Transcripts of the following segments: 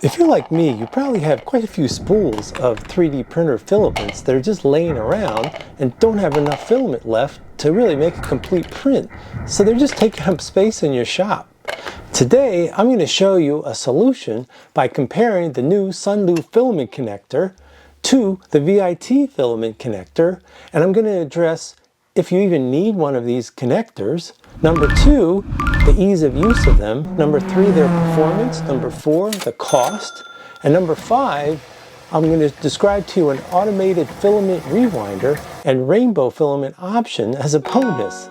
If you're like me, you probably have quite a few spools of 3D printer filaments that are just laying around and don't have enough filament left to really make a complete print. So they're just taking up space in your shop. Today, I'm going to show you a solution by comparing the new Sunlu filament connector to the VIT filament connector, and I'm going to address if you even need one of these connectors. Number 2, the ease of use of them. Number 3, their performance. Number 4, the cost. And number 5, I'm going to describe to you an automated filament rewinder and rainbow filament option as a bonus.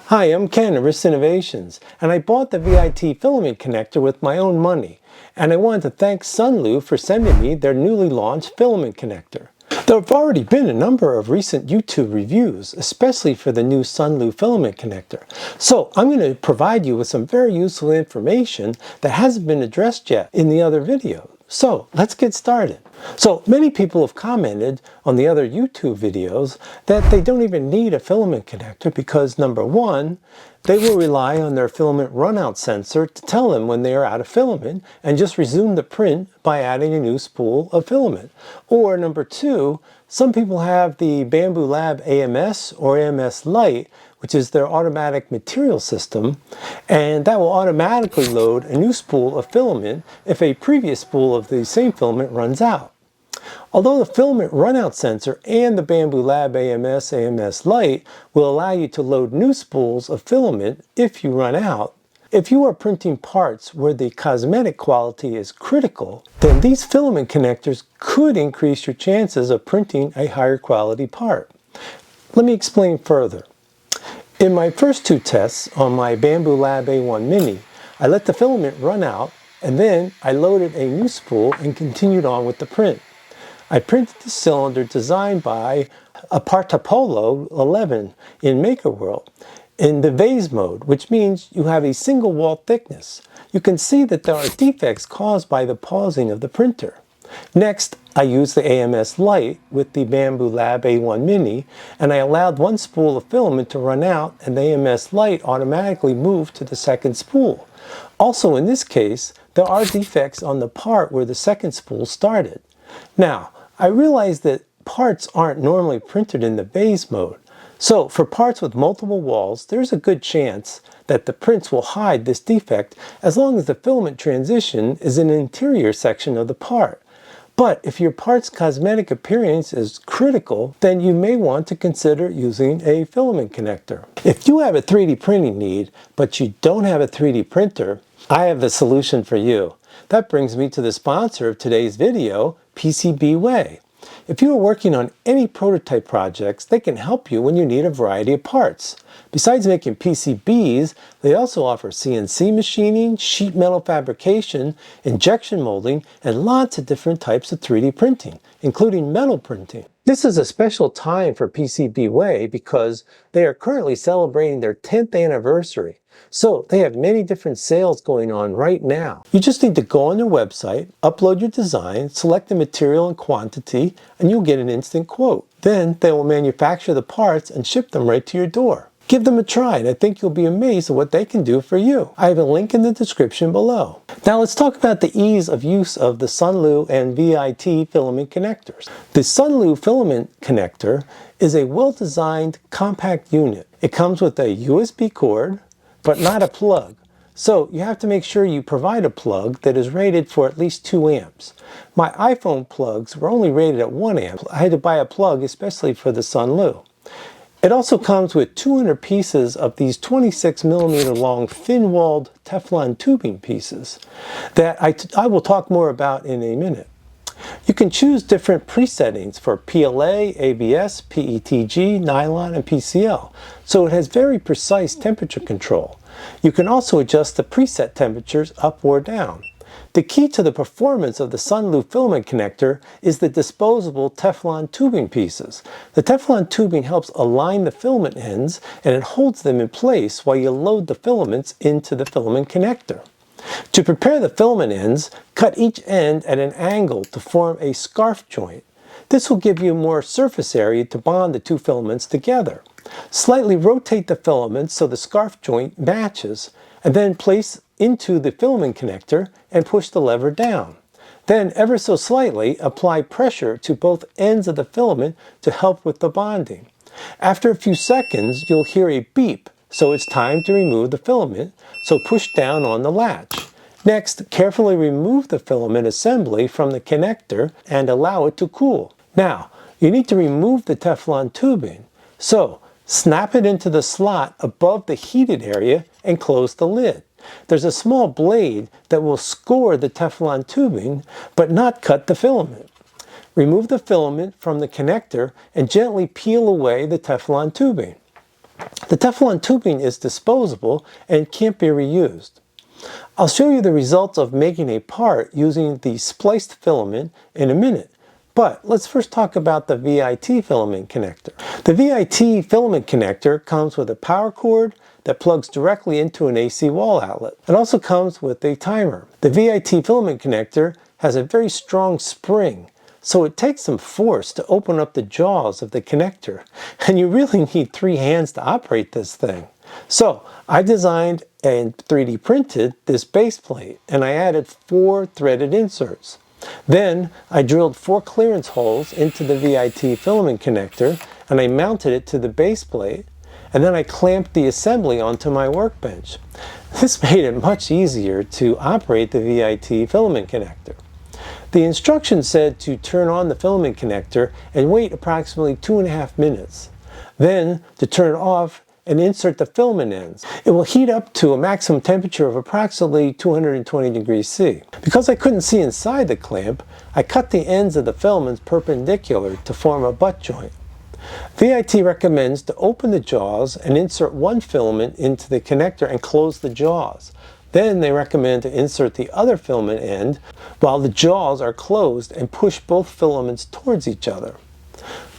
Hi, I'm Ken of Rist Innovations, and I bought the VIT filament connector with my own money. And I wanted to thank Sunlu for sending me their newly launched filament connector. There have already been a number of recent YouTube reviews, especially for the new Sunlu filament connector. So I'm going to provide you with some very useful information that hasn't been addressed yet in the other video. So let's get started. So many people have commented on the other YouTube videos that they don't even need a filament connector because number 1, they will rely on their filament runout sensor to tell them when they are out of filament and just resume the print by adding a new spool of filament. Or number 2, some people have the Bamboo Lab AMS or AMS Lite, which is their automatic material system, and that will automatically load a new spool of filament if a previous spool of the same filament runs out. Although the filament runout sensor and the Bamboo Lab AMS Lite will allow you to load new spools of filament if you run out, if you are printing parts where the cosmetic quality is critical, then these filament connectors could increase your chances of printing a higher quality part. Let me explain further. In my first 2 tests on my Bamboo Lab A1 Mini, I let the filament run out and then I loaded a new spool and continued on with the print. I printed the cylinder designed by Apartapolo 11 in MakerWorld in the vase mode, which means you have a single wall thickness. You can see that there are defects caused by the pausing of the printer. Next, I used the AMS Lite with the Bamboo Lab A1 Mini, and I allowed one spool of filament to run out, and the AMS Lite automatically moved to the second spool. Also in this case, there are defects on the part where the second spool started. Now, I realize that parts aren't normally printed in the vase mode. So for parts with multiple walls, there's a good chance that the prints will hide this defect as long as the filament transition is in the interior section of the part. But if your part's cosmetic appearance is critical, then you may want to consider using a filament connector. If you have a 3D printing need, but you don't have a 3D printer, I have the solution for you. That brings me to the sponsor of today's video, PCBWay. If you are working on any prototype projects, they can help you when you need a variety of parts. Besides making PCBs, they also offer CNC machining, sheet metal fabrication, injection molding, and lots of different types of 3D printing, including metal printing. This is a special time for PCBWay because they are currently celebrating their 10th anniversary. So they have many different sales going on right now. You just need to go on their website, upload your design, select the material and quantity, and you'll get an instant quote. Then they will manufacture the parts and ship them right to your door. Give them a try, and I think you'll be amazed at what they can do for you. I have a link in the description below. Now let's talk about the ease of use of the Sunlu and VIT filament connectors. The Sunlu filament connector is a well-designed compact unit. It comes with a USB cord, but not a plug. So you have to make sure you provide a plug that is rated for at least 2 amps. My iPhone plugs were only rated at 1 amp. I had to buy a plug especially for the Sunlu. It also comes with 200 pieces of these 26mm long thin-walled Teflon tubing pieces that I will talk more about in a minute. You can choose different presettings for PLA, ABS, PETG, nylon, and PCL, so it has very precise temperature control. You can also adjust the preset temperatures up or down. The key to the performance of the Sunlu filament connector is the disposable Teflon tubing pieces. The Teflon tubing helps align the filament ends and it holds them in place while you load the filaments into the filament connector. To prepare the filament ends, cut each end at an angle to form a scarf joint. This will give you more surface area to bond the 2 filaments together. Slightly rotate the filaments so the scarf joint matches, and then place into the filament connector and push the lever down. Then, ever so slightly, apply pressure to both ends of the filament to help with the bonding. After a few seconds, you'll hear a beep, so it's time to remove the filament, so push down on the latch. Next, carefully remove the filament assembly from the connector and allow it to cool. Now, you need to remove the Teflon tubing. So, snap it into the slot above the heated area and close the lid. There's a small blade that will score the Teflon tubing, but not cut the filament. Remove the filament from the connector and gently peel away the Teflon tubing. The Teflon tubing is disposable and can't be reused. I'll show you the results of making a part using the spliced filament in a minute. But let's first talk about the VIT filament connector. The VIT filament connector comes with a power cord that plugs directly into an AC wall outlet. It also comes with a timer. The VIT filament connector has a very strong spring, so it takes some force to open up the jaws of the connector. And you really need 3 hands to operate this thing. So I designed and 3D printed this base plate, and I added 4 threaded inserts. Then I drilled 4 clearance holes into the VIT filament connector, and I mounted it to the base plate, and then I clamped the assembly onto my workbench. This made it much easier to operate the VIT filament connector. The instructions said to turn on the filament connector and wait approximately 2.5 minutes. Then to turn it off and insert the filament ends. It will heat up to a maximum temperature of approximately 220 degrees C. Because I couldn't see inside the clamp, I cut the ends of the filaments perpendicular to form a butt joint. VIT recommends to open the jaws and insert one filament into the connector and close the jaws. Then they recommend to insert the other filament end while the jaws are closed and push both filaments towards each other.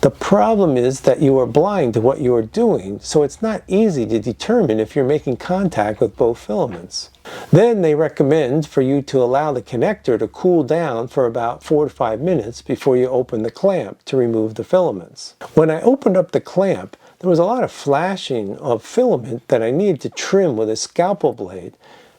The problem is that you are blind to what you are doing, so it's not easy to determine if you're making contact with both filaments. Then they recommend for you to allow the connector to cool down for about 4 to 5 minutes before you open the clamp to remove the filaments. When I opened up the clamp, there was a lot of flashing of filament that I needed to trim with a scalpel blade,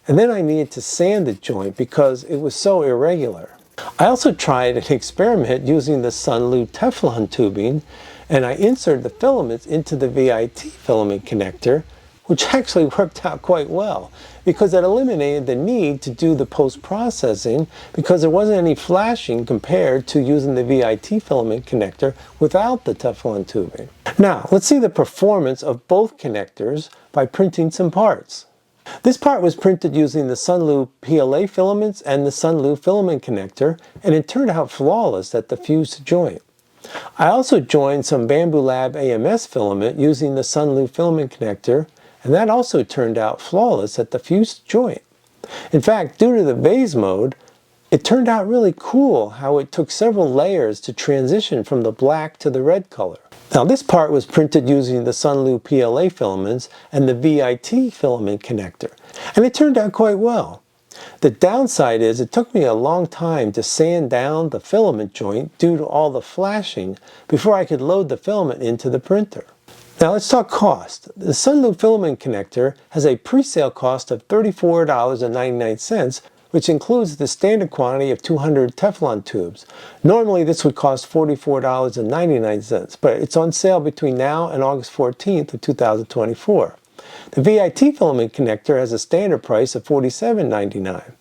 and then I needed to sand the joint because it was so irregular. I also tried an experiment using the Sunlu Teflon tubing, and I inserted the filaments into the VIT filament connector, which actually worked out quite well because it eliminated the need to do the post-processing because there wasn't any flashing compared to using the VIT filament connector without the Teflon tubing. Now, let's see the performance of both connectors by printing some parts. This part was printed using the Sunlu PLA filaments and the Sunlu filament connector, and it turned out flawless at the fused joint. I also joined some Bamboo Lab AMS filament using the Sunlu filament connector, and that also turned out flawless at the fused joint. In fact, due to the vase mode, it turned out really cool how it took several layers to transition from the black to the red color. Now this part was printed using the Sunlu PLA filaments and the VIT filament connector, and it turned out quite well. The downside is it took me a long time to sand down the filament joint due to all the flashing before I could load the filament into the printer. Now let's talk cost. The Sunlu filament connector has a pre-sale cost of $34.99, which includes the standard quantity of 200 Teflon tubes. Normally this would cost $44.99, but it's on sale between now and August 14th of 2024. The VIT filament connector has a standard price of $47.99.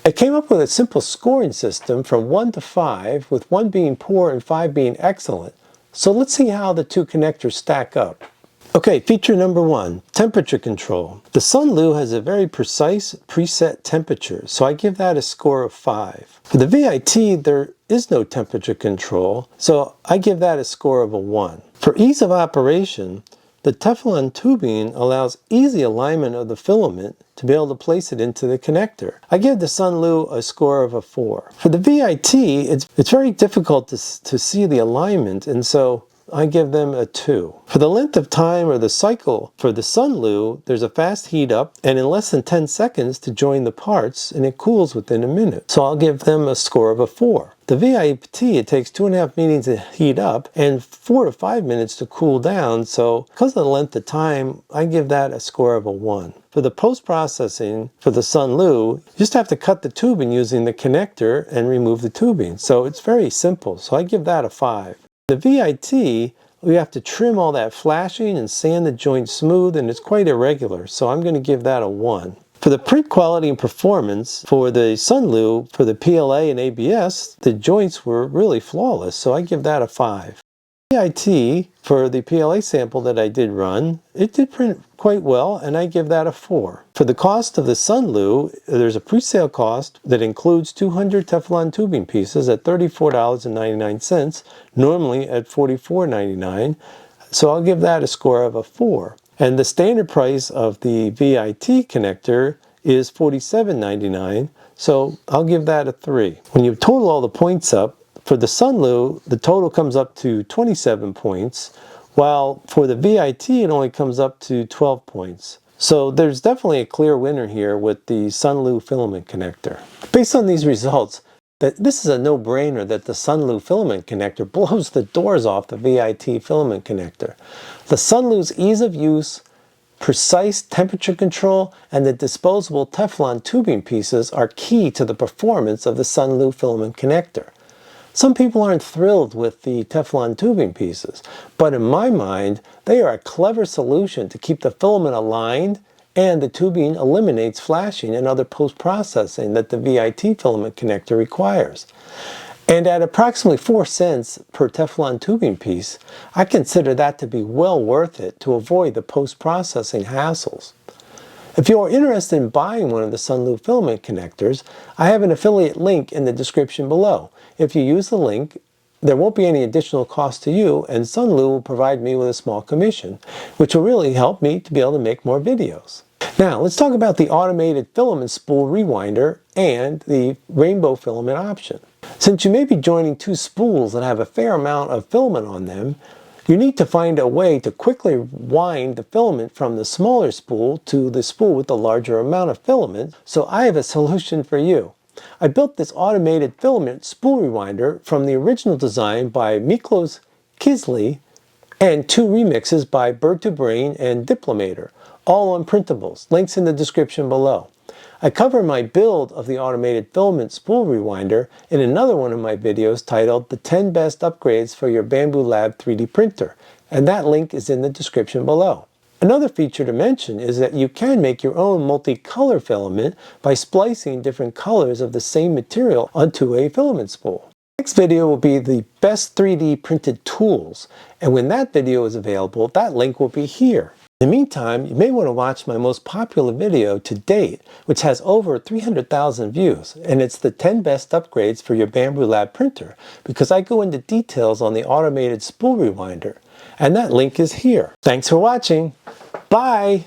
I came up with a simple scoring system from 1 to 5, with 1 being poor and 5 being excellent. So let's see how the 2 connectors stack up. Okay, feature number 1, temperature control. The Sunlu has a very precise preset temperature, so I give that a score of 5. For the VIT, there is no temperature control, so I give that a score of a 1. For ease of operation, the Teflon tubing allows easy alignment of the filament to be able to place it into the connector. I give the Sunlu a score of a 4. For the VIT, it's very difficult to see the alignment, and so I give them a 2. For the length of time or the cycle for the Sunlu, there's a fast heat up and in less than 10 seconds to join the parts, and it cools within a minute. So I'll give them a score of a 4. The VIT, it takes 2.5 minutes to heat up and 4 to 5 minutes to cool down, so because of the length of time, I give that a score of a 1. For the post-processing for the Sunlu, you just have to cut the tubing using the connector and remove the tubing. So it's very simple, so I give that a 5. The VIT, we have to trim all that flashing and sand the joint smooth, and it's quite irregular, so I'm going to give that a 1. For the print quality and performance for the Sunlu, for the PLA and ABS, the joints were really flawless, so I give that a 5. VIT, for the PLA sample that I did run, it did print quite well, and I give that a 4. For the cost of the Sunlu, there's a pre-sale cost that includes 200 Teflon tubing pieces at $34.99, normally at $44.99, so I'll give that a score of a 4. And the standard price of the VIT connector is $47.99, so I'll give that a 3. When you total all the points up, for the Sunlu, the total comes up to 27 points, while for the VIT, it only comes up to 12 points. So there's definitely a clear winner here with the Sunlu filament connector. Based on these results, this is a no-brainer that the Sunlu filament connector blows the doors off the VIT filament connector. The Sunlu's ease of use, precise temperature control, and the disposable Teflon tubing pieces are key to the performance of the Sunlu filament connector. Some people aren't thrilled with the Teflon tubing pieces, but in my mind, they are a clever solution to keep the filament aligned, and the tubing eliminates flashing and other post-processing that the VIT filament connector requires. And at approximately 4 cents per Teflon tubing piece, I consider that to be well worth it to avoid the post-processing hassles. If you are interested in buying one of the Sunlu filament connectors, I have an affiliate link in the description below. If you use the link, there won't be any additional cost to you, and Sunlu will provide me with a small commission, which will really help me to be able to make more videos. Now, let's talk about the automated filament spool rewinder and the rainbow filament option. Since you may be joining two spools that have a fair amount of filament on them, you need to find a way to quickly wind the filament from the smaller spool to the spool with the larger amount of filament, so I have a solution for you. I built this automated filament spool rewinder from the original design by Miklos Kisley and 2 remixes by Bird2Brain and Diplomator, all on printables. Links in the description below. I cover my build of the automated filament spool rewinder in another one of my videos titled The 10 Best Upgrades for Your Bambu Lab 3D Printer, and that link is in the description below. Another feature to mention is that you can make your own multicolor filament by splicing different colors of the same material onto a filament spool. Next video will be the best 3D printed tools, and when that video is available, that link will be here. In the meantime, you may want to watch my most popular video to date, which has over 300,000 views, and it's the 10 best upgrades for your Bambu Lab printer, because I go into details on the automated spool rewinder, and that link is here. Thanks for watching. Bye!